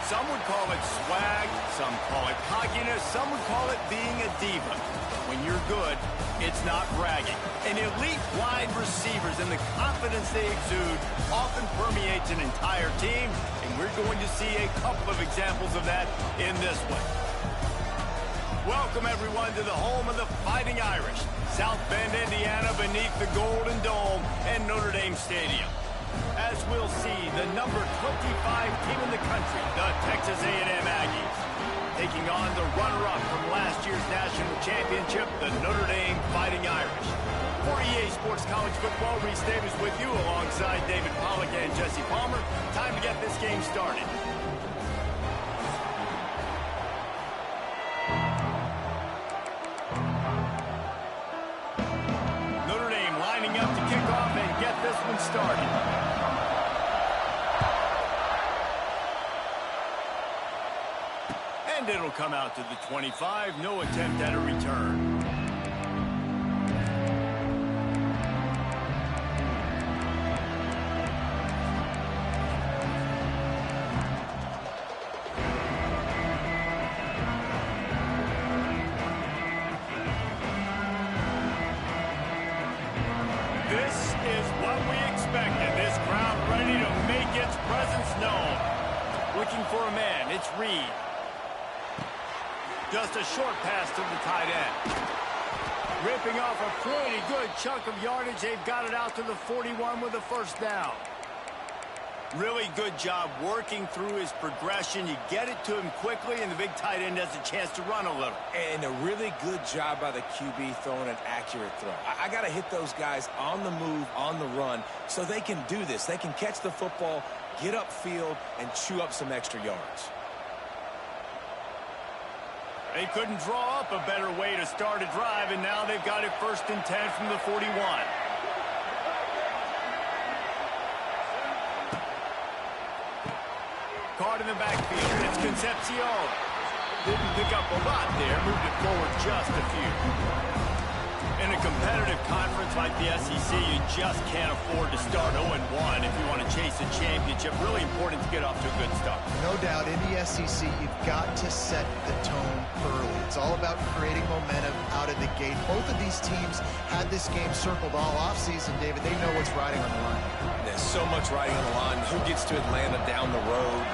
Some would call it swag, some call it cockiness, some would call it being a diva. When you're good, it's not bragging. And elite wide receivers and the confidence they exude often permeates an entire team, and we're going to see a couple of examples of that in this one. Welcome, everyone, to the home of the Fighting Irish, South Bend, Indiana, beneath the Golden Dome and Notre Dame Stadium. As we'll see, the number 25 team in the country, the Texas A&M Aggies, taking on the runner-up from last year's national championship, the Notre Dame Fighting Irish. For EA Sports College Football, Reese Davis with you alongside David Pollack and Jesse Palmer. Time to get this game started. Notre Dame lining up to kick off and get this one started. And it'll come out to the 25. No attempt at a return. This is what we expected. This crowd ready to make its presence known. Looking for a man. It's Reed. Just a short pass to the tight end. Ripping off a pretty good chunk of yardage. They've got it out to the 41 with a first down. Really good job working through his progression. You get it to him quickly, and the big tight end has a chance to run a little. And a really good job by the QB throwing an accurate throw. I got to hit those guys on the move, on the run, so they can do this. They can catch the football, get upfield, and chew up some extra yards. They couldn't draw up a better way to start a drive, and now they've got it 1st and 10 from the 41. Caught in the backfield. It's Concepcion. Didn't pick up a lot there. Moved it forward just a few. In a competitive conference like the SEC, you just can't afford to start 0-1 if you want to chase a championship. Really important to get off to a good start. No doubt, in the SEC, you've got to set the tone early. It's all about creating momentum out of the gate. Both of these teams had this game circled all offseason, David. They know what's riding on the line. There's so much riding on the line. Who gets to Atlanta down the road?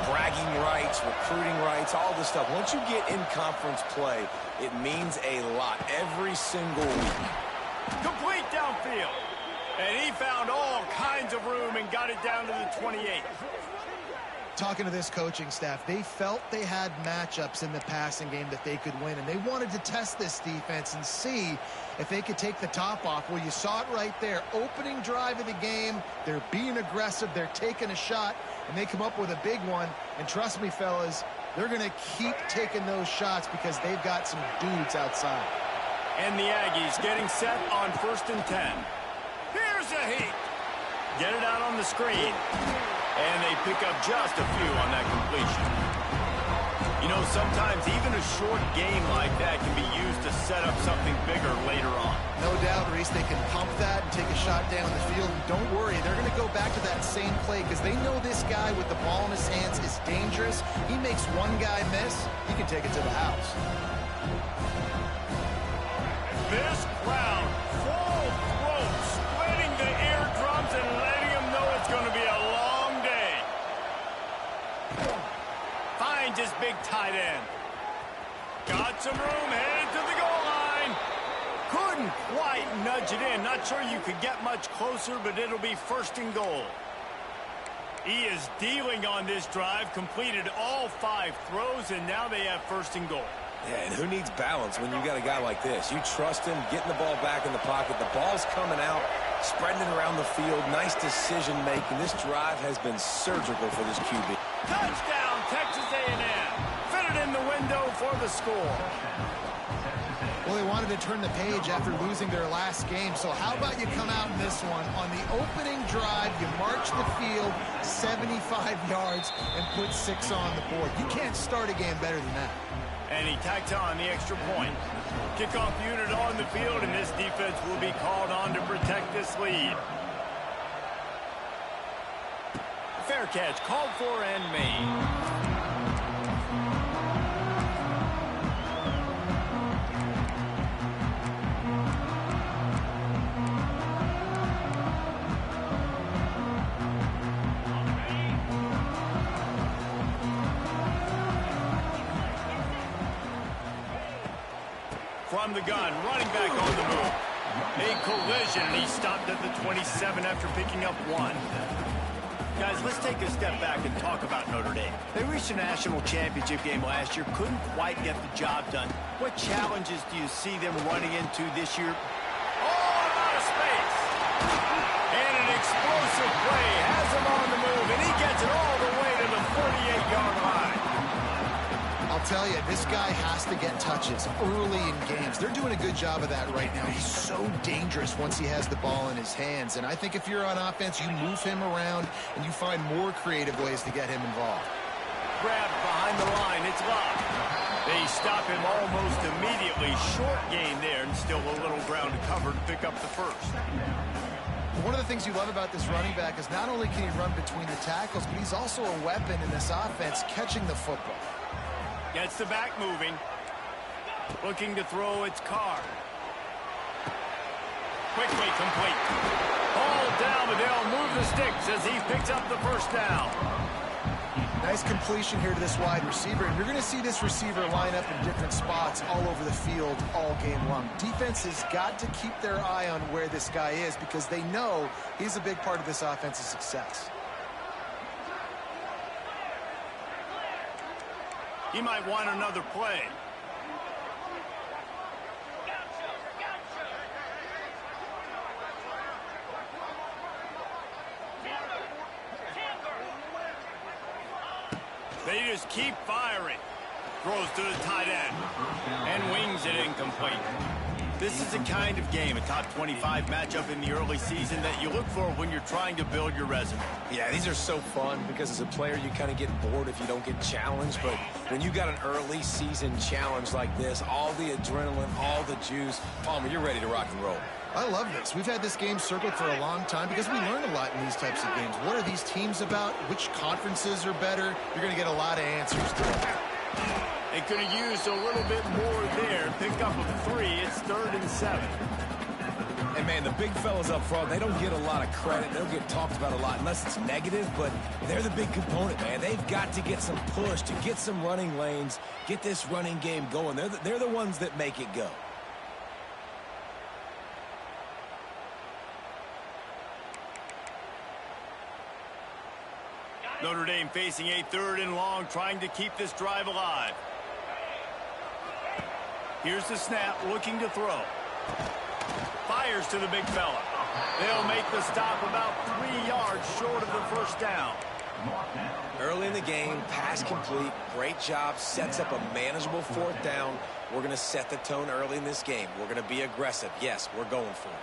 Bragging rights, recruiting rights, all this stuff. Once you get in conference play, it means a lot every single week. Complete downfield. And he found all kinds of room and got it down to the 28. Talking to this coaching staff, they felt they had matchups in the passing game that they could win, and they wanted to test this defense and see if they could take the top off. Well, you saw it right there. Opening drive of the game, they're being aggressive, they're taking a shot, and they come up with a big one. And trust me, fellas, they're going to keep taking those shots because they've got some dudes outside. And the Aggies getting set on 1st and 10. Here's a heat. Get it out on the screen. And they pick up just a few on that completion. You know, sometimes even a short game like that can be used to set up something bigger later on. No doubt, Reese, they can pump that and take a shot down the field. And don't worry, they're going to go back to that same play because they know this guy with the ball in his hands is dangerous. He makes one guy miss, he can take it to the house. This crowd, full throat, splitting the eardrums and letting them know it's going to be a long day. Finds his big tight end. Got some room, headed to the goal line. Couldn't quite nudge it in. Not sure you could get much closer, but it'll be 1st and goal. He is dealing on this drive, completed all 5 throws, and now they have 1st and goal. Yeah, and who needs balance when you got a guy like this? You trust him, getting the ball back in the pocket. The ball's coming out, spreading it around the field. Nice decision-making. This drive has been surgical for this QB. Touchdown, Texas A&M. Fitted in the window for the score. Well, they wanted to turn the page after losing their last game. So how about you come out in this one? On the opening drive, you march the field 75 yards and put 6 on the board. You can't start a game better than that. And he tacks on the extra point. Kickoff unit on the field, and this defense will be called on to protect this lead. Fair catch, called for and made. from the gun. Running back on the move. A collision, and he stopped at the 27 after picking up 1. Guys, let's take a step back and talk about Notre Dame. They reached a national championship game last year, couldn't quite get the job done. What challenges do you see them running into this year? Oh, a lot of space. And an explosive play has him on the move, and he gets it all the way to the 48-yard line. I'll tell you, this guy has to get touches early in games. They're doing a good job of that right now. He's so dangerous once he has the ball in his hands. And I think if you're on offense, you move him around and you find more creative ways to get him involved. Grabbed behind the line. It's Love. They stop him almost immediately. Short gain there, and still a little ground to cover to pick up the first. One of the things you love about this running back is not only can he run between the tackles, but he's also a weapon in this offense catching the football. Gets the back moving. Looking to throw, it's Carr. Quickly complete. Ball down, but they'll move the sticks as he picks up the first down. Nice completion here to this wide receiver. And you're going to see this receiver line up in different spots all over the field all game long. Defense has got to keep their eye on where this guy is because they know he's a big part of this offense's success. He might want another play. They just keep firing. Throws to the tight end. And wings it incomplete. This is the kind of game, a top 25 matchup in the early season, that you look for when you're trying to build your resume. Yeah, these are so fun because as a player, you kind of get bored if you don't get challenged. But when you got an early season challenge like this, all the adrenaline, all the juice, Palmer, you're ready to rock and roll. I love this. We've had this game circled for a long time because we learn a lot in these types of games. What are these teams about? Which conferences are better? You're going to get a lot of answers to that. They could have used a little bit more there. Pick up a 3. It's 3rd and 7. And, man, the big fellas up front, they don't get a lot of credit. They don't get talked about a lot unless it's negative, but they're the big component, man. They've got to get some push to get some running lanes, get this running game going. They're the ones that make it go. Notre Dame facing a 3rd and long, trying to keep this drive alive. Here's the snap, looking to throw. Fires to the big fella. They'll make the stop about 3 yards short of the first down. Early in the game, pass complete, great job, sets up a manageable 4th down. We're going to set the tone early in this game. We're going to be aggressive. Yes, we're going for it.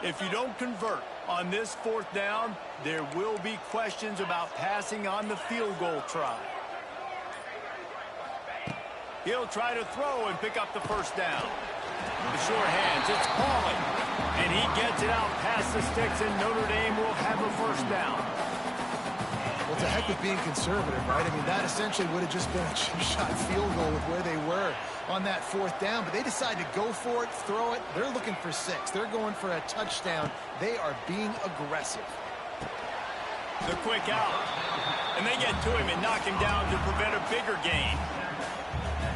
If you don't convert on this 4th down, there will be questions about passing on the field goal try. He'll try to throw and pick up the first down. The short hands, it's Pauling. And he gets it out past the sticks, and Notre Dame will have a first down. Well, to heck with being conservative, right? I mean, that essentially would have just been a chip shot field goal with where they were on that 4th down. But they decide to go for it, throw it. They're looking for 6. They're going for a touchdown. They are being aggressive. The quick out. And they get to him and knock him down to prevent a bigger gain.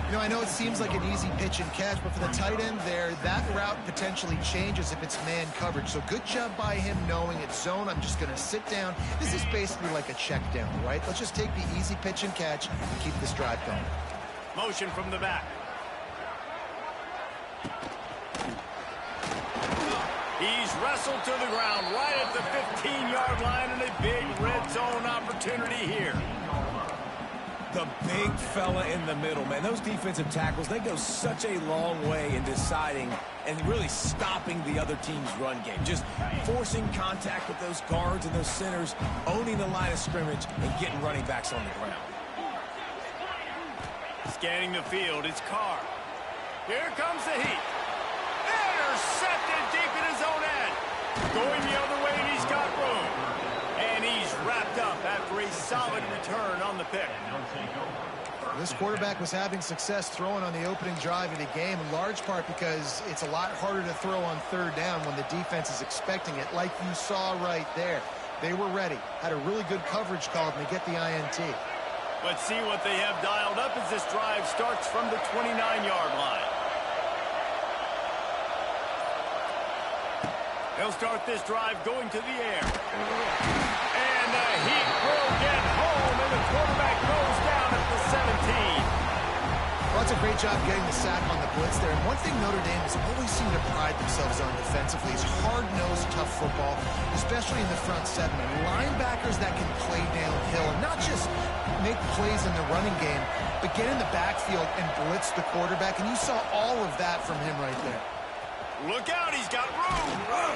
You know, I know it seems like an easy pitch and catch, but for the tight end there, that route potentially changes if it's man coverage. So good job by him knowing it's zone. I'm just going to sit down. This is basically like a check down, right? Let's just take the easy pitch and catch and keep this drive going. Motion from the back. He's wrestled to the ground right at the 15-yard line, and a big red zone opportunity here. The big fella in the middle, man. Those defensive tackles, they go such a long way in deciding and really stopping the other team's run game. Just forcing contact with those guards and those centers, owning the line of scrimmage, and getting running backs on the ground. Scanning the field, it's Carr. Here comes the heat. Intercepted deep in his own end. Going the other way, and he's got room. And he's wrapped up after a solid return on the pick. This quarterback was having success throwing on the opening drive of the game, in large part because it's a lot harder to throw on third down when the defense is expecting it, like you saw right there. They were ready, had a really good coverage call, and they get the INT. Let's see what they have dialed up as this drive starts from the 29-yard line. They'll start this drive going to the air. And the heat will get home, and the quarterback goes down at the 17. Well, that's a great job getting the sack on the blitz there. And one thing Notre Dame has always seemed to pride themselves on defensively is hard-nosed, tough football, especially in the front seven. And linebackers that can play downhill and not just make plays in the running game, but get in the backfield and blitz the quarterback. And you saw all of that from him right there. Look out, he's got room.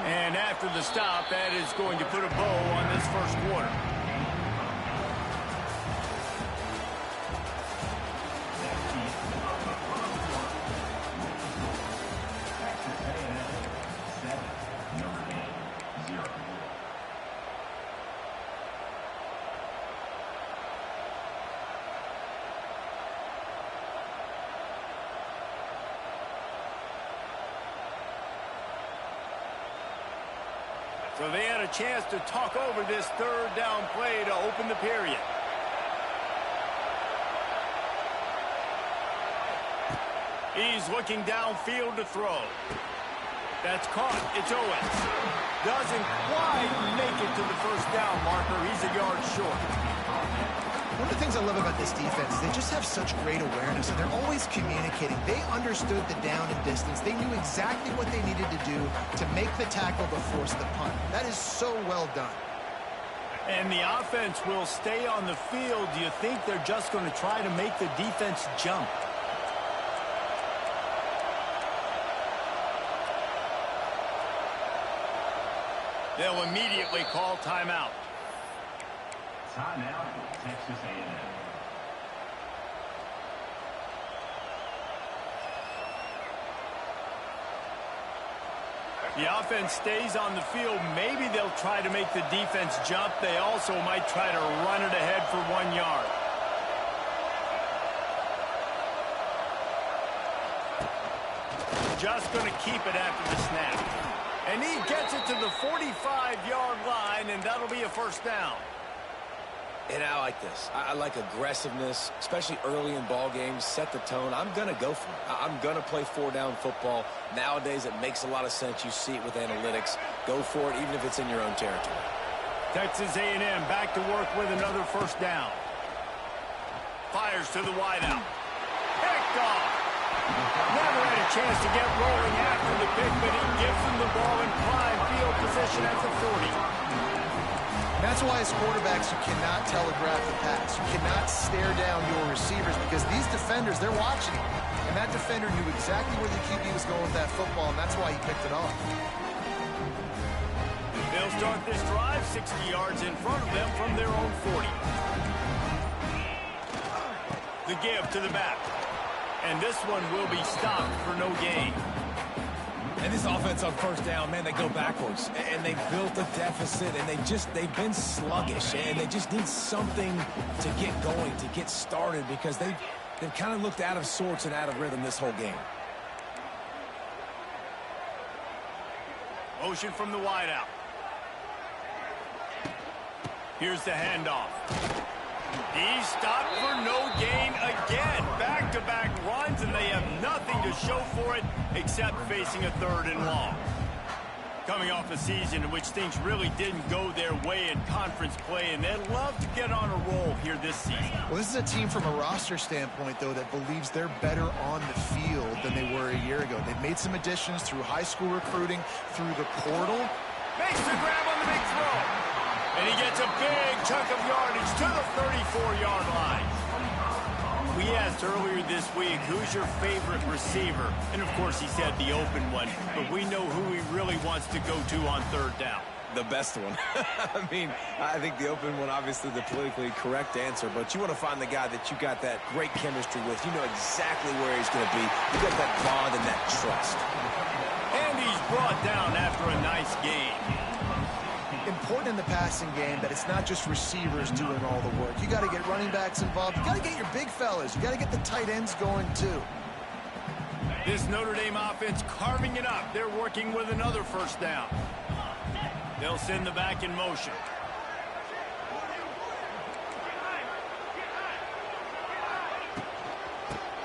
And after the stop, that is going to put a bow on this first quarter. So they had a chance to talk over this third down play to open the period. He's looking downfield to throw. That's caught. It's Owens. Doesn't quite make it to the first down marker. He's a yard short. One of the things I love about this defense is they just have such great awareness, and they're always communicating. They understood the down and distance. They knew exactly what they needed to do to make the tackle to force the punt. That is so well done. And the offense will stay on the field. Do you think they're just going to try to make the defense jump? They'll immediately call timeout. Timeout, Texas A&M. The offense stays on the field. Maybe they'll try to make the defense jump. They also might try to run it ahead for 1 yard. Just going to keep it after the snap. And he gets it to the 45-yard line, and that'll be a first down. And I like this. I like aggressiveness, especially early in ball games. Set the tone. I'm going to go for it. I'm going to play four-down football. Nowadays, it makes a lot of sense. You see it with analytics. Go for it, even if it's in your own territory. Texas A&M back to work with another first down. Fires to the wideout. Picked off. Never had a chance to get rolling after the pick, but he gives them the ball in prime field position at the 40. And that's why as quarterbacks, you cannot telegraph the pass. You cannot stare down your receivers because these defenders, they're watching it. And that defender knew exactly where the QB was going with that football, and that's why he picked it off. They'll start this drive 60 yards in front of them from their own 40. The give to the back. And this one will be stopped for no gain. And this offense on first down, man, they go backwards. And they built a deficit, and they've been sluggish. And they just need something to get going, to get started, because they've kind of looked out of sorts and out of rhythm this whole game. Motion from the wideout. Here's the handoff. He's stopped for no gain again. Back-to-back runs, and they have nothing to show for it except facing a third and long. Coming off a season in which things really didn't go their way in conference play, and they'd love to get on a roll here this season. Well, this is a team from a roster standpoint, though, that believes they're better on the field than they were a year ago. They've made some additions through high school recruiting, through the portal. Makes the grab on the big throw. And he gets a big chunk of yardage to the 34-yard line. We asked earlier this week, who's your favorite receiver? And, of course, he said the open one. But we know who he really wants to go to on third down. The best one. I mean, I think the open one, obviously the politically correct answer, but you want to find the guy that you got that great chemistry with. You know exactly where he's going to be. You got that bond and that trust. And he's brought down after a nice game. important in the passing game that it's not just receivers doing all the work. You got to get running backs involved. You got to get your big fellas. You got to get the tight ends going too. This Notre Dame offense carving it up. They're working with another first down. They'll send the back in motion.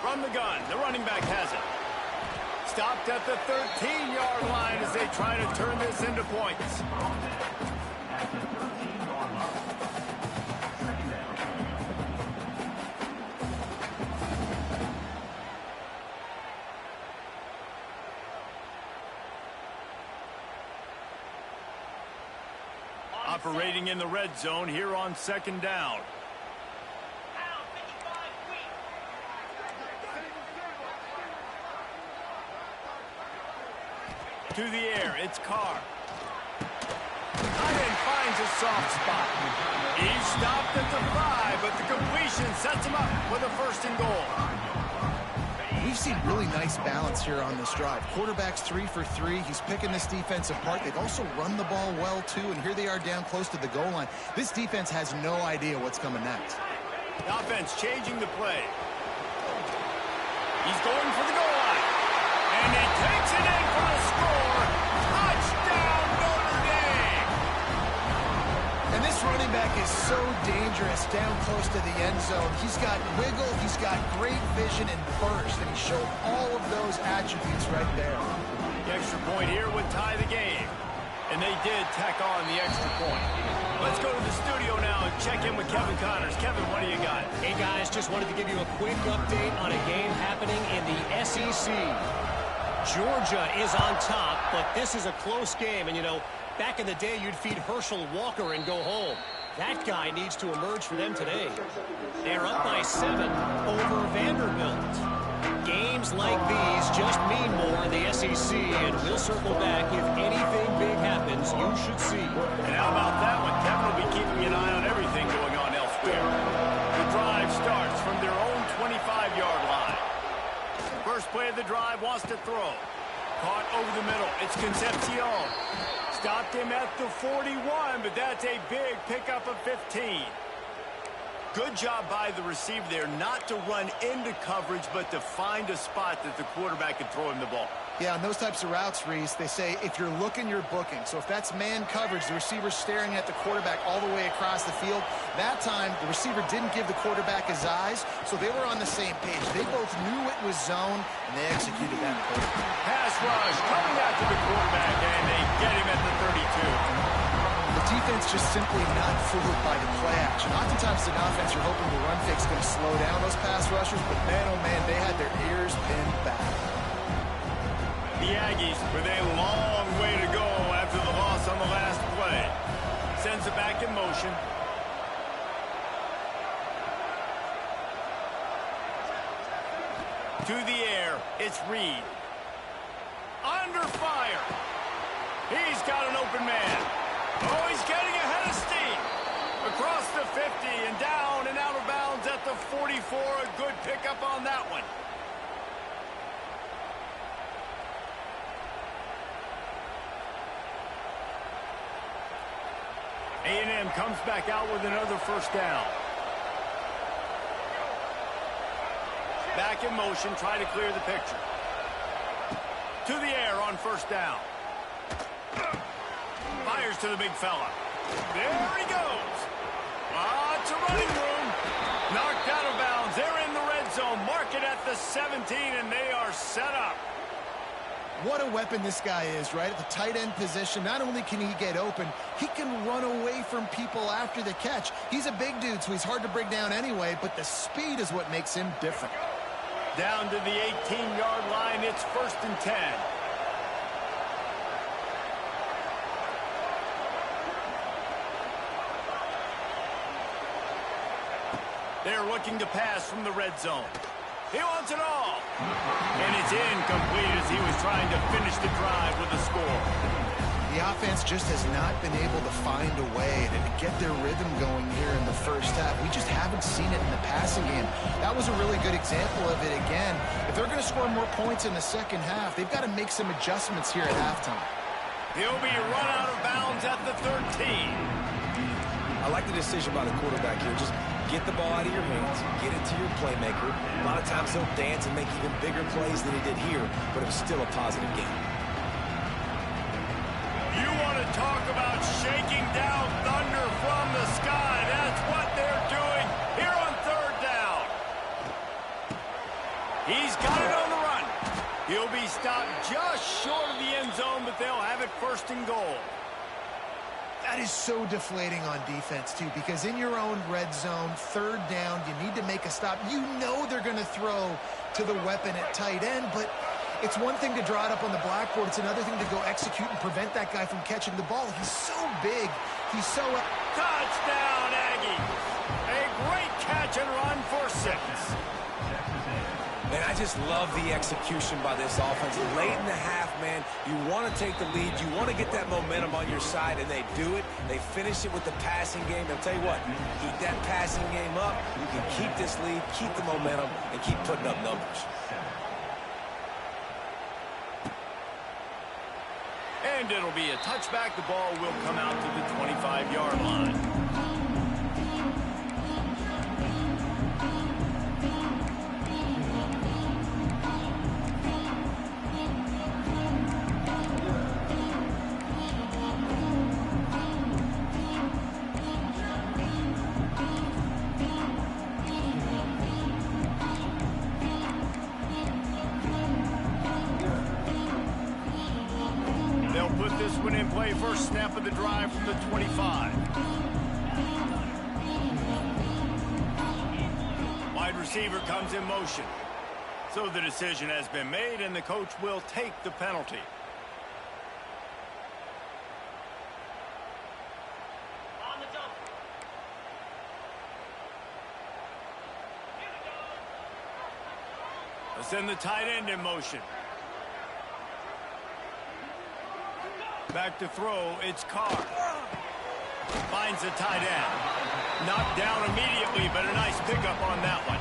From the gun, the running back has it. Stopped at the 13-yard line as they try to turn this into points. Operating in the red zone here on second down. To the air, it's Carr. Tight end finds a soft spot. He's stopped at the 5, but the completion sets him up with a first and goal. We've seen really nice balance here on this drive. Quarterback's 3 for 3. He's picking this defense apart. They've also run the ball well, too, and here they are down close to the goal line. This defense has no idea what's coming next. The offense changing the play. He's going for the goal line. And he takes it in for a score. Touchdown, Notre Dame! And this running back is so dangerous down close to the end zone. He's got wiggle, he's got great vision and burst, and he showed all of those attributes right there. The extra point here would tie the game. And they did tack on the extra point. Let's go to the studio now and check in with Kevin Connors. Kevin, what do you got? Hey, guys, just wanted to give you a quick update on a game happening in the SEC. Georgia is on top, but this is a close game. And, you know, back in the day, you'd feed Herschel Walker and go home. That guy needs to emerge for them today. They're up by 7 over Vanderbilt. Games like these just mean more in the SEC, and we'll circle back. If anything big happens, you should see. And how about that one? Kevin will be keeping an eye on everything going on elsewhere. The drive starts from their own 25-yard line. First play of the drive, wants to throw. Caught over the middle. It's Concepcion. Stopped him at the 41, but that's a big pickup of 15. Good job by the receiver there not to run into coverage, but to find a spot that the quarterback can throw him the ball. Yeah, on those types of routes, Reese, they say if you're looking, you're booking. So if that's man coverage, the receiver's staring at the quarterback all the way across the field. That time, the receiver didn't give the quarterback his eyes, so they were on the same page. They both knew it was zone, and they executed that play. Pass rush coming out to the quarterback, and they get him at the 32. The defense just simply not fooled by the play action. Oftentimes, in offense, you're hoping the run fake's going to slow down those pass rushers, but man, oh man, they had their ears pinned back. The Aggies with a long way to go after the loss on the last play. Sends it back in motion. To the air, it's Reed. Under fire. He's got an open man. Oh, he's getting ahead of steam. Across the 50 and down and out of bounds at the 44. A good pickup on that one. A&M comes back out with another first down. Back in motion, try to clear the picture. To the air on first down. Fires to the big fella. There he goes. Lots of running room. Knocked out of bounds. They're in the red zone. Mark it at the 17, and they are set up. What a weapon this guy is, right? At the tight end position, not only can he get open, he can run away from people after the catch. He's a big dude, so he's hard to bring down anyway, but the speed is what makes him different. Down to the 18-yard line, it's first and 10. They're looking to pass from the red zone. He wants it all. And it's incomplete as he was trying to finish the drive with a score. The offense just has not been able to find a way to get their rhythm going here in the first half. We just haven't seen it in the passing game. That was a really good example of it again. If they're going to score more points in the second half, they've got to make some adjustments here at halftime. He'll be run out of bounds at the 13. I like the decision by the quarterback here. Just get the ball out of your hands, get it to your playmaker. A lot of times he'll dance and make even bigger plays than he did here, but it was still a positive game. You want to talk about shaking down thunder from the sky. That's what they're doing here on third down. He's got it on the run. He'll be stopped just short of the end zone, but they'll have it first and goal. That is so deflating on defense, too, because in your own red zone, third down, you need to make a stop. You know they're going to throw to the weapon at tight end, but it's one thing to draw it up on the blackboard. It's another thing to go execute and prevent that guy from catching the ball. He's so big. He's so... Touchdown, Aggies. A great catch and run for 6. Man, I just love the execution by this offense. Late in the half, man, you want to take the lead. You want to get that momentum on your side, and they do it. They finish it with the passing game. I'll tell you what, keep that passing game up. You can keep this lead, keep the momentum, and keep putting up numbers. And it'll be a touchback. The ball will come out to the 25-yard line. They'll put this one in play. First snap of the drive from the 25. Wide receiver comes in motion. So the decision has been made, and the coach will take the penalty. Let's send the tight end in motion. Back to throw, it's Carr. Finds the tight end. Knocked down immediately, but a nice pickup on that one.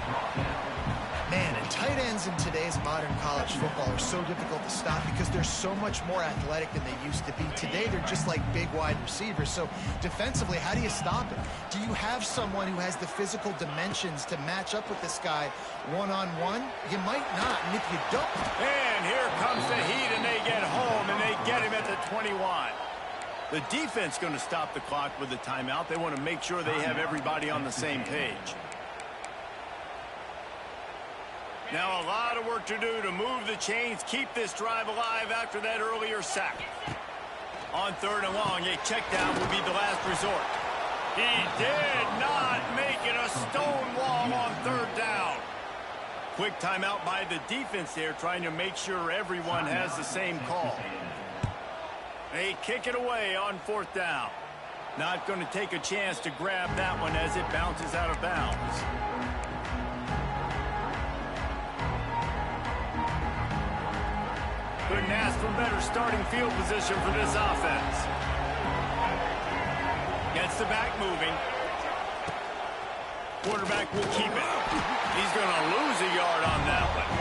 Man, and tight ends in today's modern college football are so difficult to stop because they're so much more athletic than they used to be. Today, they're just like big wide receivers. So defensively, how do you stop it? Do you have someone who has the physical dimensions to match up with this guy one-on-one? You might not, and if you don't... And here comes the heat, and they get home, and they get him at the 21. The defense going to stop the clock with a timeout. They want to make sure they have everybody on the same page. Now a lot of work to do to move the chains, keep this drive alive after that earlier sack. On third and long, a check down will be the last resort. He did not make it a stone wall on third down. Quick timeout by the defense there, trying to make sure everyone has the same call. They kick it away on fourth down. Not going to take a chance to grab that one as it bounces out of bounds. Couldn't ask for better starting field position for this offense. Gets the back moving. Quarterback will keep it. He's going to lose a yard on that one.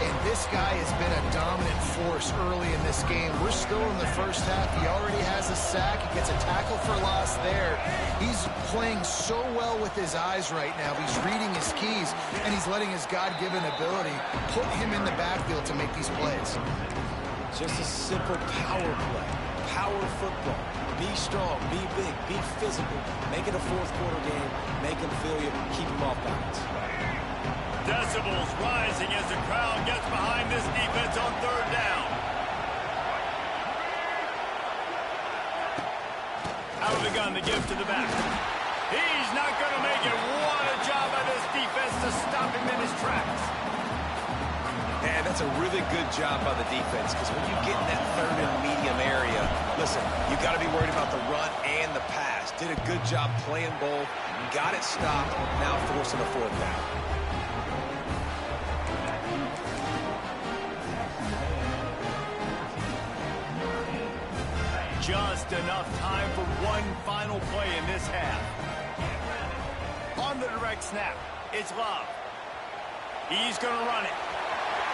And this guy has been a dominant force early in this game. We're still in the first half. He already has a sack. He gets a tackle for loss there. He's playing so well with his eyes right now. He's reading his keys, and he's letting his God-given ability put him in the backfield to make these plays. Just a simple power play. Power football. Be strong, be big, be physical. Make it a fourth quarter game. Make him feel you, keep him off balance. Decibels rising as the crowd gets behind this defense on third down. Out of the gun, the give to the back. He's not going to make it. What a job by this defense to stop him in his tracks. And that's a really good job by the defense, because when you get in that third and medium area, listen, you got to be worried about the run and the pass. Did a good job playing both. Got it stopped. Now forcing a fourth down. Just enough time for one final play in this half. On the direct snap, it's Love. He's going to run it.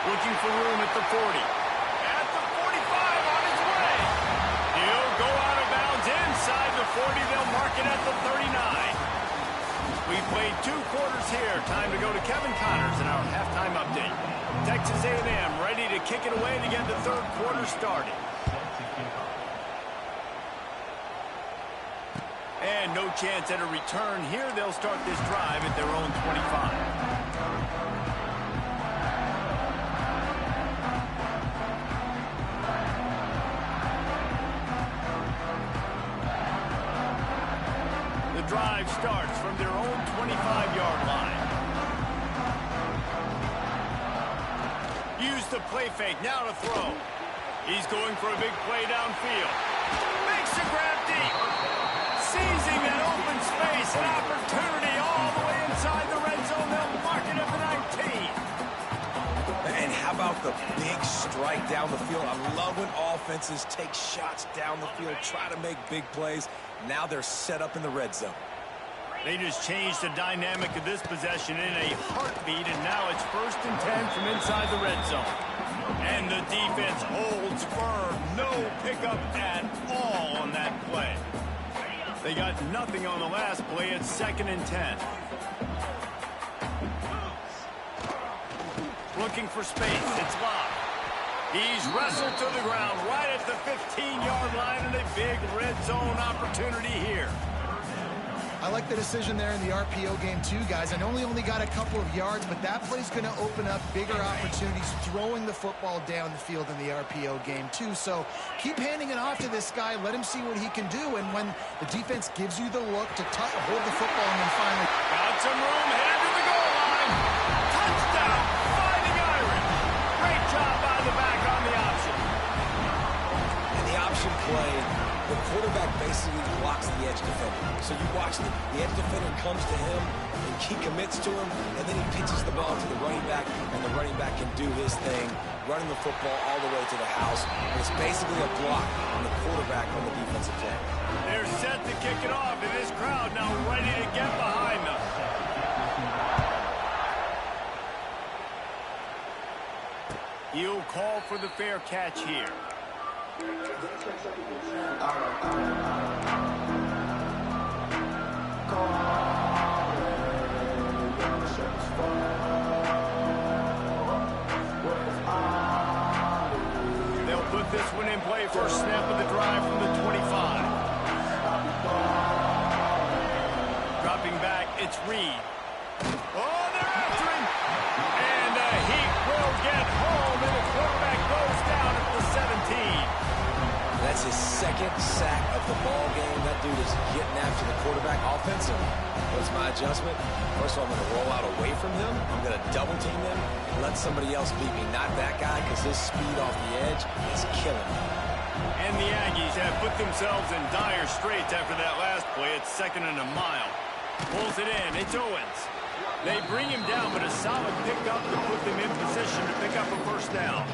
Looking for room at the 40. At the 45, on his way. time to go to Kevin Connors in our halftime update. Texas A&M ready to kick it away to get the third quarter started. And no chance at a return here. They'll start this drive at their own 25. Drive starts from their own 25-yard line. Use the play fake, now to throw. He's going for a big play downfield. Makes a grab deep. Seizing that open space, an opportunity all the way inside the red zone. They'll mark it at the 19. And how about the big strike down the field? I love when offenses take shots down the field, try to make big plays. Now they're set up in the red zone. They just changed the dynamic of this possession in a heartbeat, and now it's 1st and 10 from inside the red zone. And the defense holds firm. No pickup at all on that play. They got nothing on the last play. It's 2nd and 10. Looking for space. It's locked. He's wrestled to the ground right at the 15-yard line, and a big red zone opportunity here. I like the decision there in the RPO game too, guys. I know he only got a couple of yards, but that play's going to open up bigger opportunities throwing the football down the field in the RPO game too. So keep handing it off to this guy. Let him see what he can do. And when the defense gives you the look to hold the football and then finally... Got some room, headed to the goal line. Touchdown, Fighting Irish. Great job by the back on the option. And the option play, the quarterback basically blocks the edge defender. So you watch the edge defender comes to him, and he commits to him, and then he pitches the ball to the running back, and the running back can do his thing, running the football all the way to the house. And it's basically a block on the quarterback on the defensive play. They're set to kick it off, and this crowd now ready to get behind them. He'll call for the fair catch here. They'll put this one in play. First snap of the drive from the 25. Dropping back, it's Reed. Oh, they're after him. And he will get home, and the quarterback goes down at the 17. That's his 2nd sack of the ball game. That dude is getting after the quarterback offensive. What's my adjustment? First of all, I'm going to roll out away from him. I'm going to double team him, let somebody else beat me. Not that guy, because his speed off the edge is killing me. And the Aggies have put themselves in dire straits after that last play. It's 2nd and a mile. Pulls it in. It's Owens. They bring him down, but a solid pickup to put them in position to pick up a first down.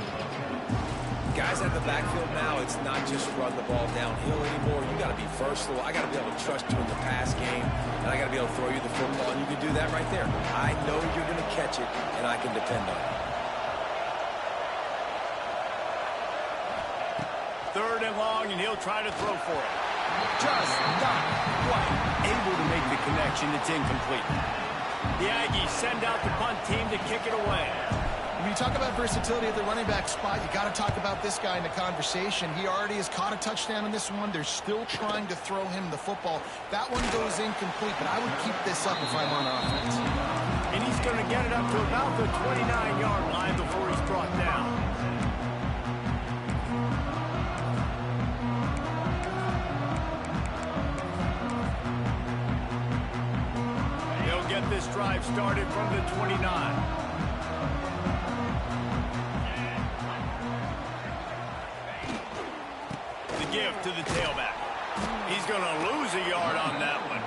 Guys at the backfield now, it's not just run the ball downhill anymore. You got to be versatile. I got to be able to trust you in the pass game, and I got to be able to throw you the football, and you can do that right there. I know you're going to catch it, and I can depend on it. 3rd and long, and he'll try to throw for it. Just not quite able to make the connection. It's incomplete. The Aggies send out the punt team to kick it away. When you talk about versatility at the running back spot, you got to talk about this guy in the conversation. He already has caught a touchdown in this one. They're still trying to throw him the football. That one goes incomplete, but I would keep this up if I'm on offense. And he's going to get it up to about the 29-yard line before he's brought down. They'll get this drive started from the 29. Give to the tailback. He's going to lose a yard on that one.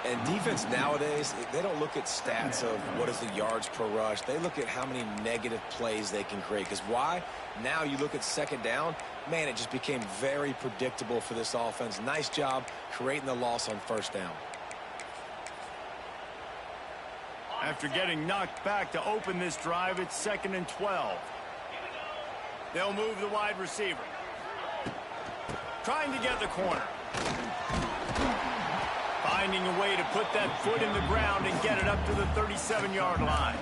And defense nowadays, they don't look at stats of what is the yards per rush. They look at how many negative plays they can create. Because why? Now you look at 2nd down, man, it just became very predictable for this offense. Nice job creating the loss on 1st down. After getting knocked back to open this drive, it's 2nd and 12. They'll move the wide receiver. Trying to get the corner. finding a way to put that foot in the ground and get it up to the 37-yard line.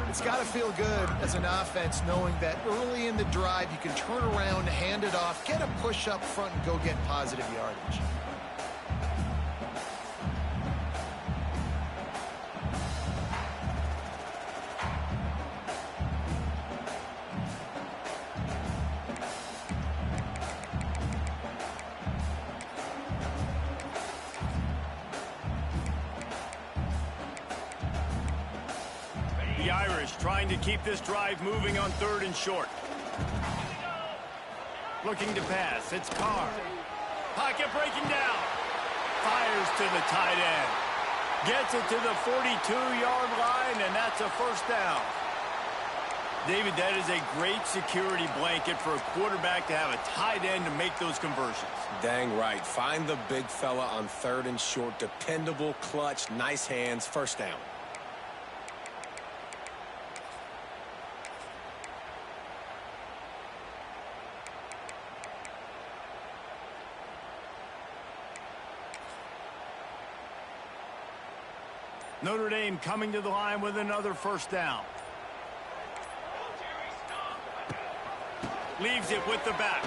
It's got to feel good as an offense knowing that early in the drive you can turn around, hand it off, get a push up front, and go get positive yardage. The Irish trying to keep this drive moving on 3rd and short. Looking to pass. It's Carr. Pocket breaking down. Fires to the tight end. Gets it to the 42-yard line, and that's a first down. David, that is a great security blanket for a quarterback to have a tight end to make those conversions. Dang right. Find the big fella on 3rd and short. Dependable, clutch, nice hands, first down. Notre Dame coming to the line with another first down. Leaves it with the back.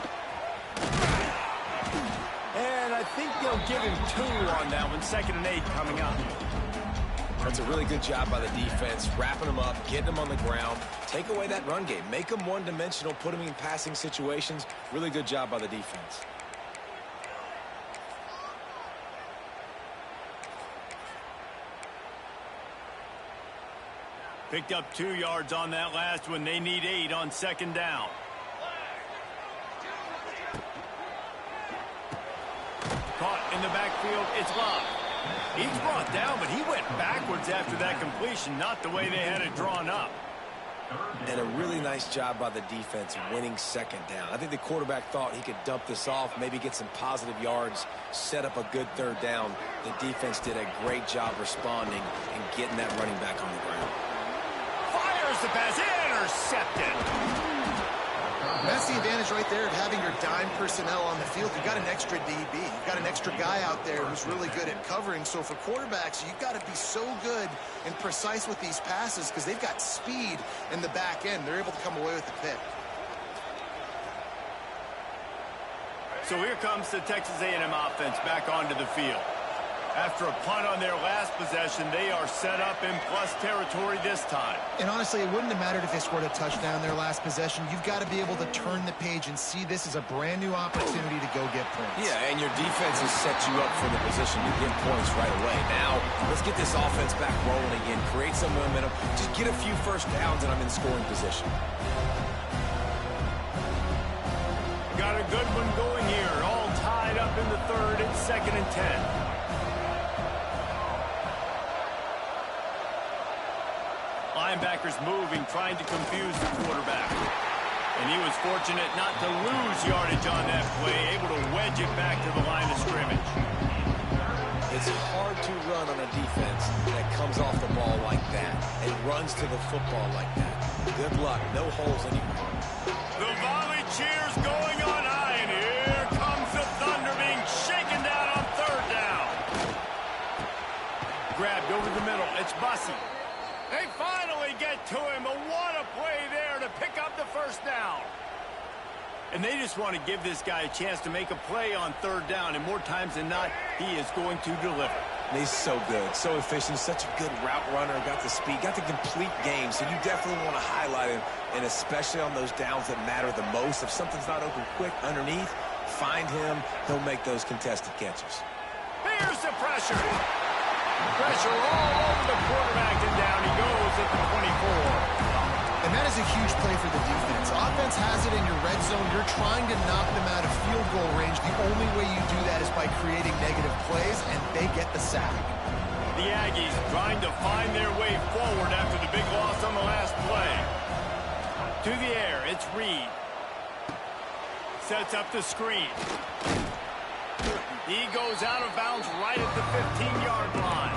And I think they'll give him 2 on that one. 2nd and 8 coming up. That's a really good job by the defense, wrapping them up, getting them on the ground. Take away that run game. Make them one-dimensional, put them in passing situations. Really good job by the defense. Picked up 2 yards on that last one. They need 8 on 2nd down. Caught in the backfield. It's Love. He's brought down, but he went backwards after that completion, not the way they had it drawn up. And a really nice job by the defense winning 2nd down. I think the quarterback thought he could dump this off, maybe get some positive yards, set up a good 3rd down. The defense did a great job responding and getting that running back on the ground. Fires the pass, intercepted. That's the advantage right there of having your dime personnel on the field. You've got an extra DB. You've got an extra guy out there who's really good at covering. So for quarterbacks, you've got to be so good and precise with these passes because they've got speed in the back end. They're able to come away with the pick. So here comes the Texas A&M offense back onto the field. After a punt on their last possession, they are set up in plus territory this time. And honestly, it wouldn't have mattered if they scored a touchdown their last possession. You've got to be able to turn the page and see this as a brand new opportunity to go get points. Yeah, and your defense has set you up for the position to get points right away. Now, let's get this offense back rolling again. Create some momentum. Just get a few first downs, and I'm in scoring position. Got a good one going here. All tied up in the 3rd. It's 2nd and 10. Linebackers moving, trying to confuse the quarterback. And he was fortunate not to lose yardage on that play, able to wedge it back to the line of scrimmage. It's hard to run on a defense that comes off the ball like that and runs to the football like that. Good luck. No holes anywhere. The volley cheers going on high, and here comes the Thunder being shaken down on 3rd down. Grabbed over the middle. It's Bussey. They finally get to him, but what a play there to pick up the first down. And they just want to give this guy a chance to make a play on 3rd down, and more times than not, he is going to deliver. And he's so good, so efficient, such a good route runner, got the speed, got the complete game, so you definitely want to highlight him, and especially on those downs that matter the most. If something's not open quick underneath, find him, he'll make those contested catches. Here's the pressure. Pressure all over the quarterback, and down he goes at the 24. And that is a huge play for the defense. Offense has it in your red zone. You're trying to knock them out of field goal range. The only way you do that is by creating negative plays, and they get the sack. The Aggies trying to find their way forward after the big loss on the last play. To the air, it's Reed. Sets up the screen. He goes out of bounds right at the 15-yard line.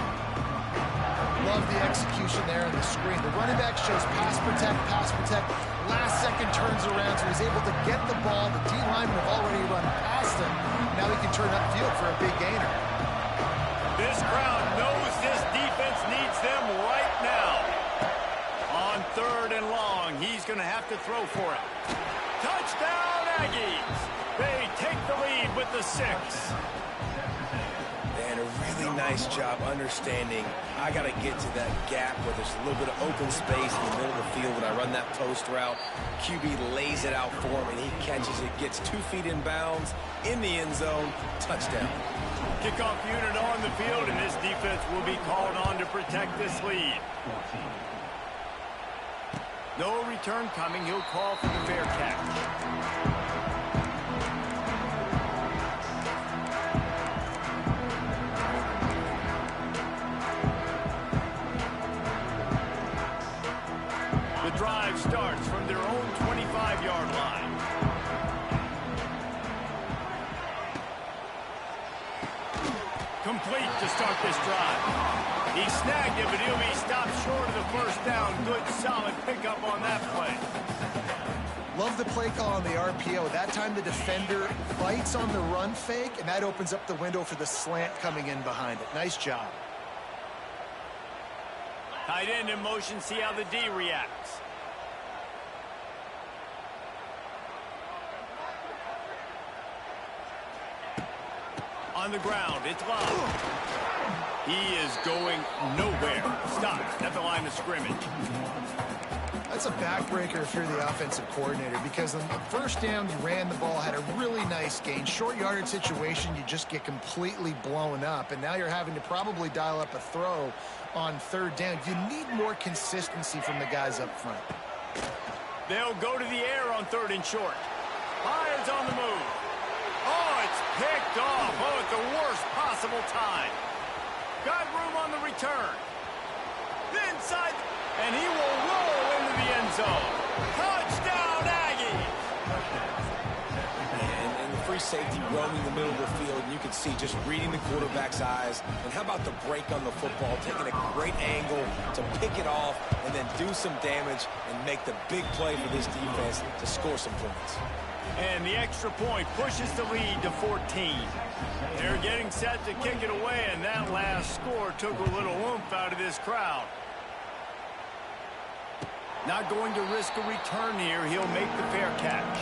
Love the execution there in the screen. The running back shows pass protect. Last second turns around, so he's able to get the ball. The D linemen have already run past him. Now he can turn upfield for a big gainer. This crowd knows this defense needs them right now. On 3rd and long, he's going to have to throw for it. Touchdown, Aggies! They take the lead with the 6. And a really nice job understanding I got to get to that gap where there's a little bit of open space in the middle of the field when I run that post route. QB lays it out for him, and he catches it, gets 2 feet in bounds, in the end zone, touchdown. Kickoff unit on the field, and this defense will be called on to protect this lead. No return coming. He'll call for the fair catch. The drive starts from their own 25-yard line. Complete to start this drive. He snagged it, but he'll be stopped short of the first down. Good, solid pickup on that play. Love the play call on the RPO. That time the defender bites on the run fake, and that opens up the window for the slant coming in behind it. Nice job. Tight end in motion, see how the D reacts. On the ground, it's low. He is going nowhere. Stops at the line of scrimmage. That's a backbreaker if you're the offensive coordinator, because on the first down, you ran the ball, had a really nice gain. Short yardage situation, you just get completely blown up, and now you're having to probably dial up a throw on 3rd down. You need more consistency from the guys up front. They'll go to the air on 3rd and short. Hines on the move. Oh, it's picked off. Oh, at the worst possible time. Got room on the return. Inside, and he will roll into the end zone. Touchdown, Aggies! And the free safety roaming the middle of the field, and you can see just reading the quarterback's eyes. And how about the break on the football, taking a great angle to pick it off and then do some damage and make the big play for this defense to score some points. And the extra point pushes the lead to 14. They're getting set to kick it away, and that last score took a little oomph out of this crowd. Not going to risk a return here. He'll make the fair catch.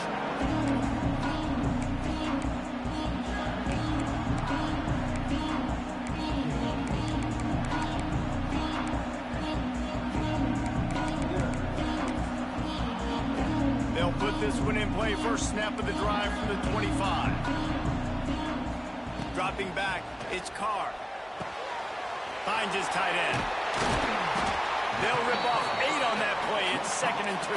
They'll put this one in play. First snap of the drive from the 25. Dropping back, it's Carr. Finds his tight end. They'll rip off 8 on that play. It's 2nd and 2.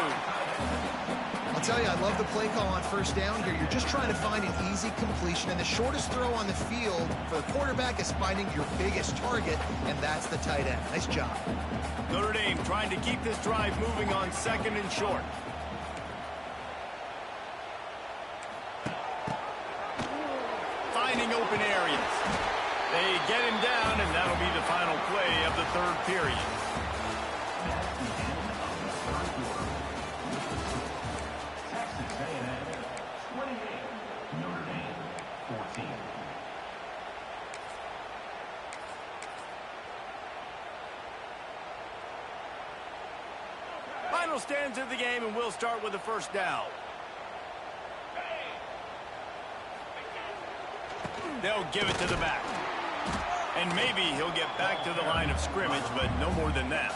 I'll tell you, I love the play call on 1st down here. You're just trying to find an easy completion, and the shortest throw on the field for the quarterback is finding your biggest target, and that's the tight end. Nice job. Notre Dame trying to keep this drive moving on 2nd and short. Finding open areas. They get him down, and that'll be the final play of the 3rd period. Final stands of the game, and we'll start with the 1st down. They'll give it to the back. And maybe he'll get back to the line of scrimmage, but no more than that.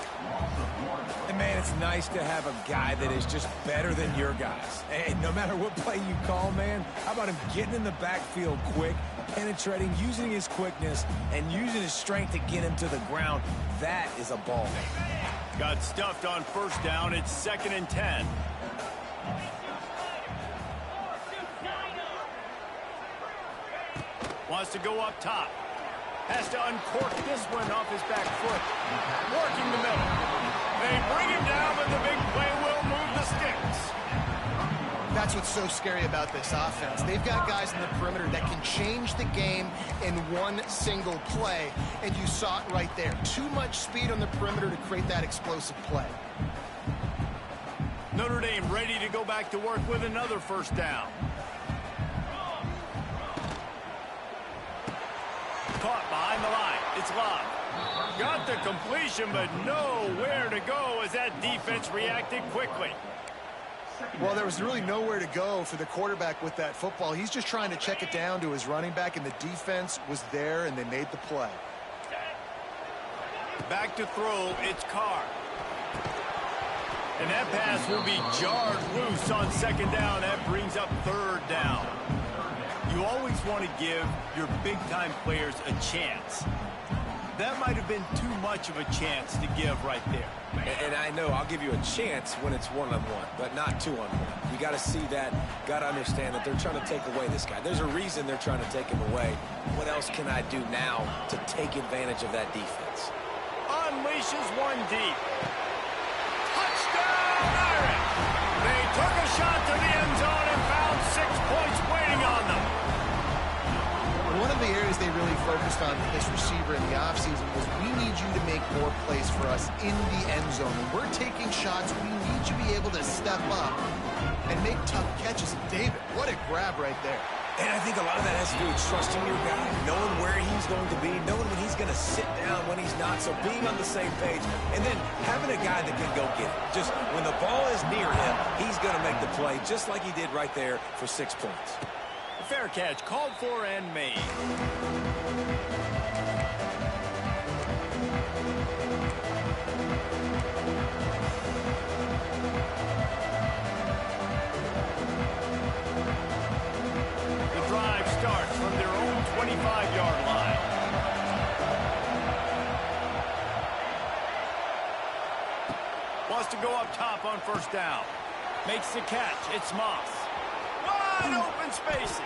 And, man, it's nice to have a guy that is just better than your guys. And no matter what play you call, man, how about him getting in the backfield quick, penetrating, using his quickness, and using his strength to get him to the ground. That is a ball. Got stuffed on 1st down. It's 2nd and 10. Wants to go up top. Has to uncork this one off his back foot. Working the middle. They bring him down, but the big play will move the sticks. That's what's so scary about this offense. They've got guys in the perimeter that can change the game in one single play, and you saw it right there. Too much speed on the perimeter to create that explosive play. Notre Dame ready to go back to work with another 1st down. Caught behind the line. It's Love. Got the completion, but nowhere to go as that defense reacted quickly. Well, there was really nowhere to go for the quarterback with that football. He's just trying to check it down to his running back, and the defense was there, and they made the play. Back to throw, it's Carr. And that pass will be jarred loose on second down. That brings up third down. You always want to give your big-time players a chance. That might have been too much of a chance to give right there. And I know I'll give you a chance when it's one-on-one, but not two-on-one. You got to see that, got to understand that they're trying to take away this guy. There's a reason they're trying to take him away. What else can I do now to take advantage of that defense? Unleashes one deep. Touchdown, Irish! They took a shot to the end zone and found 6 points waiting on them. One of the areas they really focused on with this receiver in the offseason was we need you to make more plays for us in the end zone. When we're taking shots, we need you to be able to step up and make tough catches. David, what a grab right there. And I think a lot of that has to do with trusting your guy, knowing where he's going to be, knowing when he's going to sit down, when he's not, so being on the same page, and then having a guy that can go get it. Just when the ball is near him, he's going to make the play, just like he did right there for 6 points. Fair catch, called for and made. The drive starts from their own 25-yard line. Wants to go up top on first down. Makes the catch. It's Moss. Wide open spaces.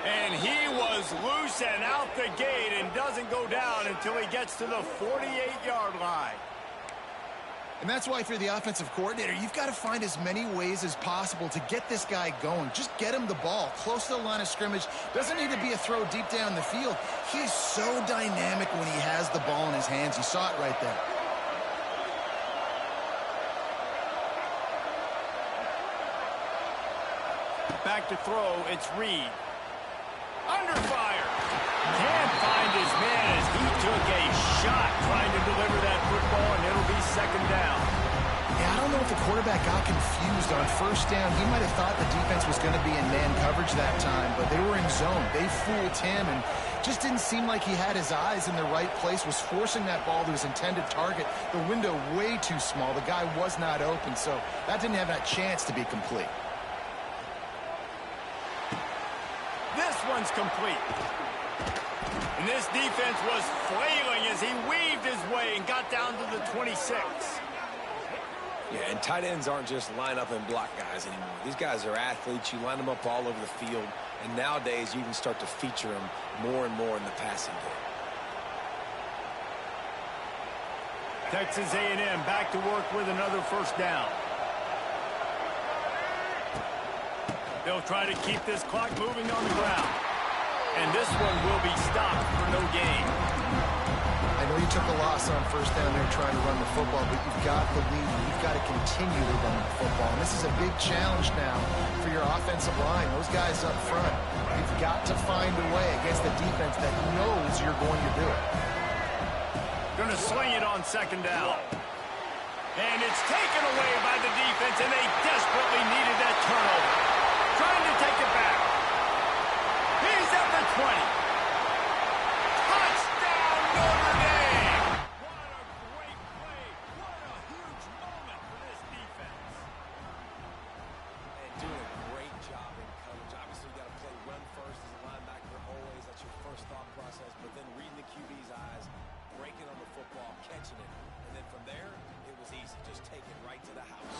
And he was loose and out the gate and doesn't go down until he gets to the 48-yard line. And that's why if you're the offensive coordinator, you've got to find as many ways as possible to get this guy going. Just get him the ball close to the line of scrimmage. Doesn't need to be a throw deep down the field. He's so dynamic when he has the ball in his hands. You saw it right there. Back to throw, it's Reed. Under fire. Can't find his man as he took a shot trying to deliver that football, and it'll be second down. Yeah, I don't know if the quarterback got confused on first down. He might have thought the defense was going to be in man coverage that time, but they were in zone. They fooled him and just didn't seem like he had his eyes in the right place, was forcing that ball to his intended target. The window way too small. The guy was not open, so that didn't have that chance to be complete. This one's complete. And this defense was flailing as he weaved his way and got down to the 26. Yeah, and tight ends aren't just line up and block guys anymore. These guys are athletes. You line them up all over the field. And nowadays, you can start to feature them more and more in the passing game. Texas A&M back to work with another first down. They'll try to keep this clock moving on the ground. And this one will be stopped for no gain. I know you took a loss on first down there trying to run the football, but you've got the lead. You've got to continue to run the football. And this is a big challenge now for your offensive line. Those guys up front, you've got to find a way against the defense that knows you're going to do it. Going to sling it on second down. And it's taken away by the defense, and they desperately needed that turnover. Trying to take it back. He's at the 20. Touchdown, Notre Dame! What a great play. What a huge moment for this defense. And doing a great job in coverage. Obviously, you got to play run first as a linebacker always. That's your first thought process. But then reading the QB's eyes, breaking on the football, catching it. And then from there, it was easy. Just take it right to the house.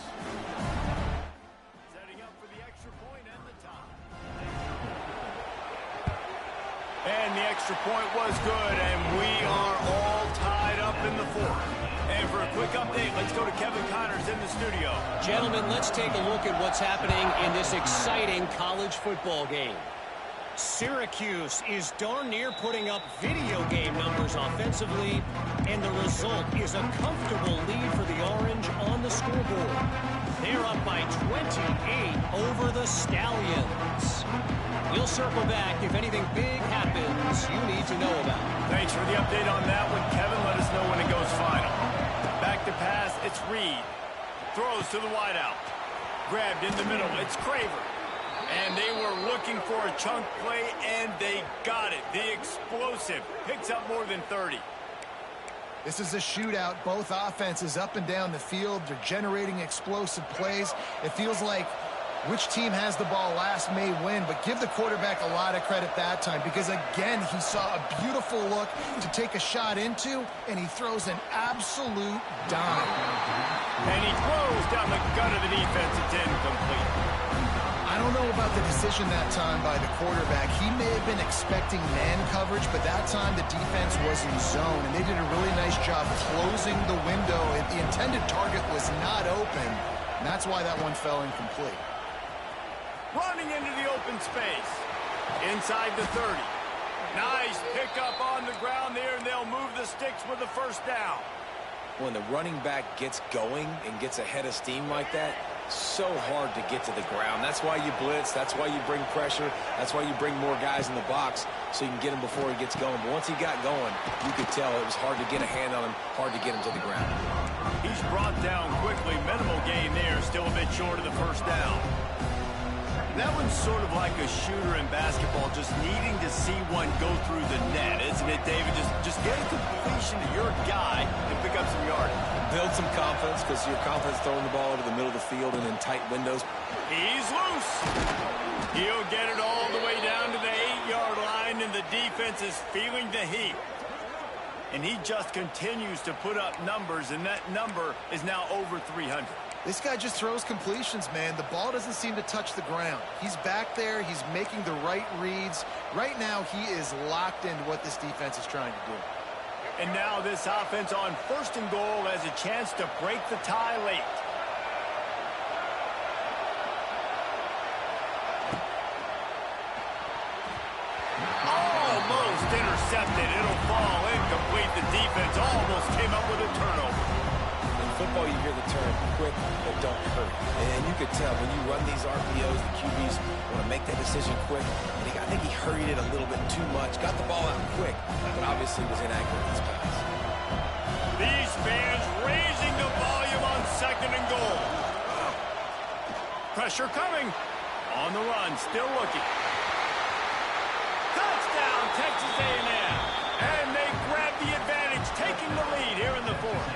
Setting up for the extra point and the tie. And the extra point was good, and we are all tied up in the fourth. And for a quick update, let's go to Kevin Connors in the studio. Gentlemen, let's take a look at what's happening in this exciting college football game. Syracuse is darn near putting up video game numbers offensively, and the result is a comfortable lead for the Orange on the scoreboard. They're up by 28 over the Stallions. He'll circle back if anything big happens you need to know about. Thanks for the update on that one, Kevin. Let us know when it goes final. Back to pass, it's Reed. Throws to the wideout. Grabbed in the middle, it's Craver. And they were looking for a chunk play, and they got it. The explosive picks up more than 30. This is a shootout. Both offenses up and down the field. They're generating explosive plays. It feels like which team has the ball last may win, but give the quarterback a lot of credit that time because, again, he saw a beautiful look to take a shot into, and he throws an absolute dime. And he throws down the gut of the defense. It's incomplete. I don't know about the decision that time by the quarterback. He may have been expecting man coverage, but that time the defense was in zone, and they did a really nice job closing the window. The intended target was not open, and that's why that one fell incomplete. Running into the open space. Inside the 30. Nice pickup on the ground there, and they'll move the sticks with the first down. When the running back gets going and gets ahead of steam like that, so hard to get to the ground. That's why you blitz. That's why you bring pressure. That's why you bring more guys in the box so you can get him before he gets going. But once he got going, you could tell it was hard to get a hand on him, hard to get him to the ground. He's brought down quickly. Minimal gain there, still a bit short of the first down. That one's sort of like a shooter in basketball, just needing to see one go through the net, isn't it, David? Just get a completion to your guy and pick up some yardage. Build some confidence because you're confident throwing the ball over the middle of the field and in tight windows. He's loose. He'll get it all the way down to the 8-yard line, and the defense is feeling the heat. And he just continues to put up numbers, and that number is now over 300. This guy just throws completions, man. The ball doesn't seem to touch the ground. He's back there. He's making the right reads. Right now, he is locked into what this defense is trying to do. And now this offense on 1st and goal has a chance to break the tie late. Almost intercepted. It'll fall incomplete. The defense almost came up with a turnover. In football, you hear the term quick but don't hurt. And you could tell when you run these RPOs, the QBs want to make that decision quick. And I think he hurried it a little bit too much. Got the ball out quick, but obviously was inaccurate in his pass. These fans raising the volume on 2nd and goal. Pressure coming. On the run, still looking. Touchdown, Texas A&M. And they grab the advantage, taking the lead here in the 4th.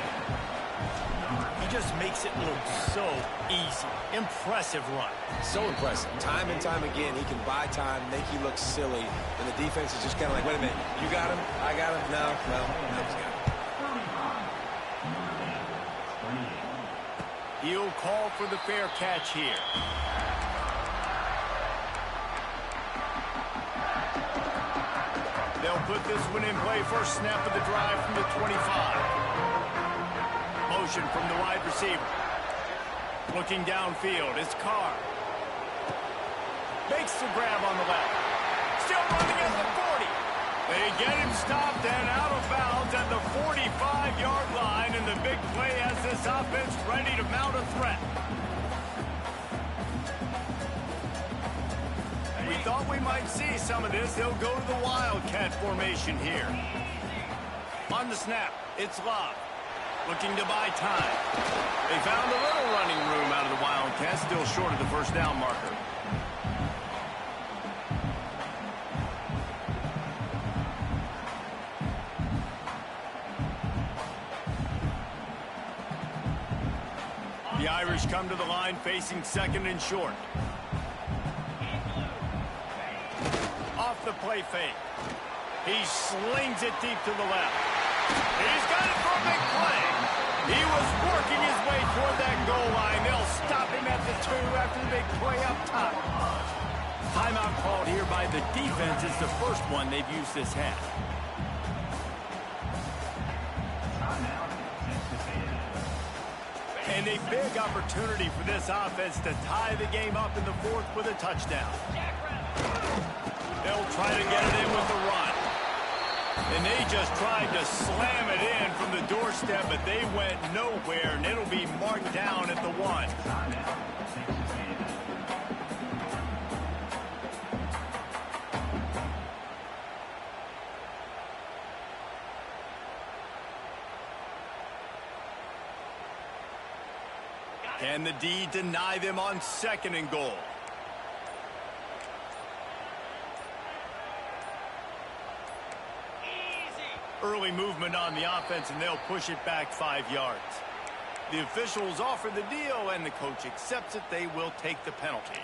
He just makes it look so easy. Impressive run. So impressive. Time and time again, he can buy time, make you look silly, and the defense is just kind of like, wait a minute, you got him? I got him? No, he's got him. He'll call for the fair catch here. They'll put this one in play. First snap of the drive from the 25. Motion from the wide receiver. Looking downfield, it's Carr. Makes the grab on the left. Still running at the 40. They get him stopped and out of bounds at the 45-yard line, and the big play has this offense ready to mount a threat. We thought we might see some of this. They'll go to the Wildcat formation here. On the snap, it's Love. Looking to buy time. They found a little running room out of the Wildcats, still short of the first down marker. The Irish come to the line facing 2nd and short. Off the play fake. He slings it deep to the left. He's got it for a big play. He was working his way toward that goal line. They'll stop him at the 2 after the big play up top. Timeout called here by the defense. It's the first one they've used this half. And a big opportunity for this offense to tie the game up in the 4th with a touchdown. They'll try to get it in with the run. And they just tried to slam it in from the doorstep, but they went nowhere, and it'll be marked down at the 1. Can the D deny them on 2nd and goal? Early movement on the offense, and they'll push it back 5 yards. The officials offer the deal, and the coach accepts it. They will take the penalty.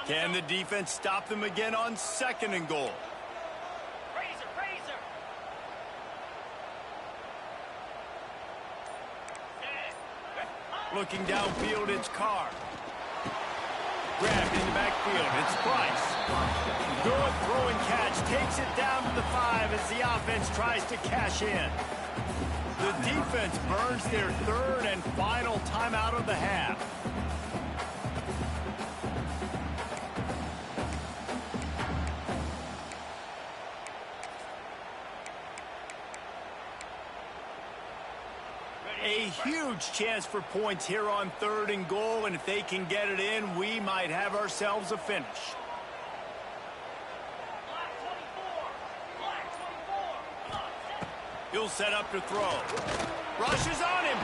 Can the defense stop them again on 2nd and goal? Looking downfield, it's Carr. Grabbed in the backfield, it's Price. Good throw and catch, takes it down to the 5 as the offense tries to cash in. The defense burns their 3rd and final timeout of the half. A huge chance for points here on 3rd and goal, and if they can get it in, we might have ourselves a finish. He'll set up to throw. Rushes on him,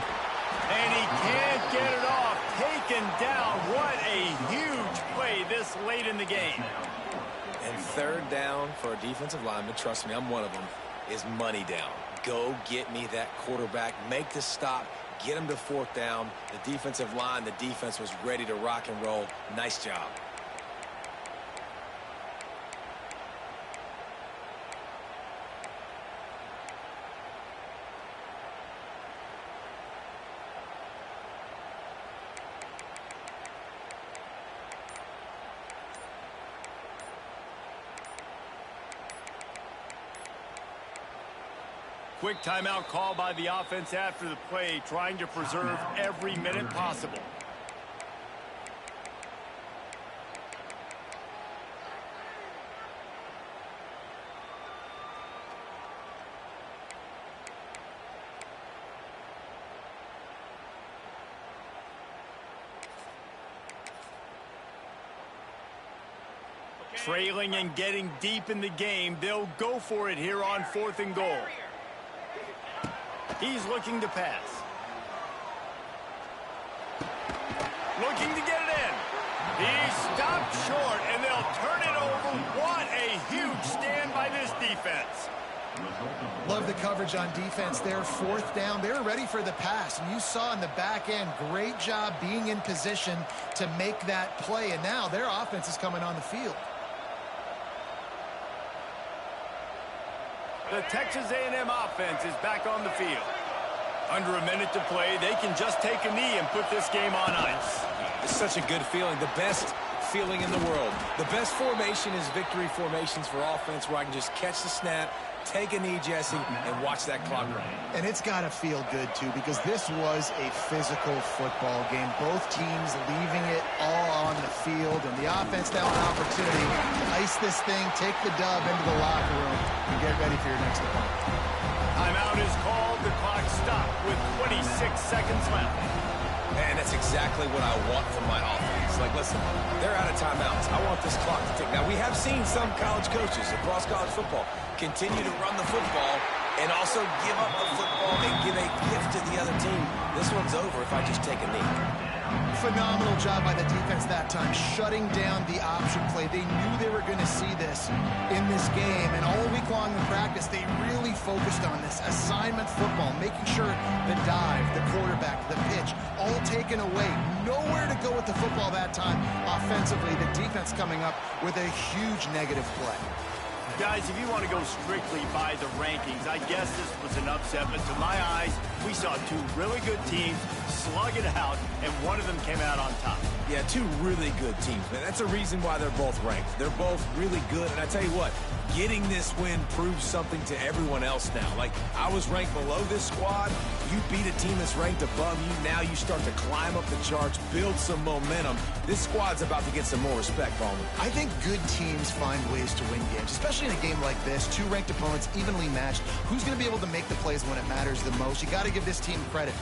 and he can't get it off. Taken down. What a huge play this late in the game. And 3rd down for a defensive lineman, trust me, I'm one of them, is money down. Go get me that quarterback, make the stop, get him to 4th down. The defensive line, the defense was ready to rock and roll. Nice job. Quick timeout call by the offense after the play, trying to preserve every minute possible. Trailing and getting deep in the game, they'll go for it here on 4th and goal. He's looking to pass. Looking to get it in. He stopped short, and they'll turn it over. What a huge stand by this defense. Love the coverage on defense there. 4th down. They were ready for the pass. And you saw in the back end, great job being in position to make that play. And now their offense is coming on the field. The Texas A&M offense is back on the field. Under a minute to play, they can just take a knee and put this game on ice. It's such a good feeling, the best feeling in the world. The best formation is victory formations for offense, where I can just catch the snap, take a knee, Jesse, and watch that clock run. And it's got to feel good, too, because this was a physical football game. Both teams leaving it all on the field, and the offense now an opportunity to ice this thing, take the dub into the locker room, and get ready for your next opponent. Timeout is called. The clock stopped with 26 seconds left. And that's exactly what I want from my offense. Like, listen, they're out of timeouts. I want this clock to tick. Now, we have seen some college coaches across college football continue to run the football and also give up the football and give a gift to the other team. This one's over if I just take a knee. Phenomenal job by the defense that time, shutting down the option play. They knew they were going to see this in this game, and all week long in practice, they really focused on this assignment football, making sure the dive, the quarterback, the pitch, all taken away. Nowhere to go with the football that time offensively. The defense coming up with a huge negative play. Guys, if you want to go strictly by the rankings, I guess this was an upset, but to my eyes, we saw 2 really good teams slug it out, and one of them came out on top. Yeah, 2 really good teams, man. That's a reason why they're both ranked. They're both really good, and I tell you what, getting this win proves something to everyone else now. Like, I was ranked below this squad. You beat a team that's ranked above you. Now you start to climb up the charts, build some momentum. This squad's about to get some more respect, Bowman. I think good teams find ways to win games, especially in a game like this. 2 ranked opponents, evenly matched. Who's going to be able to make the plays when it matters the most? You got to give this team credit.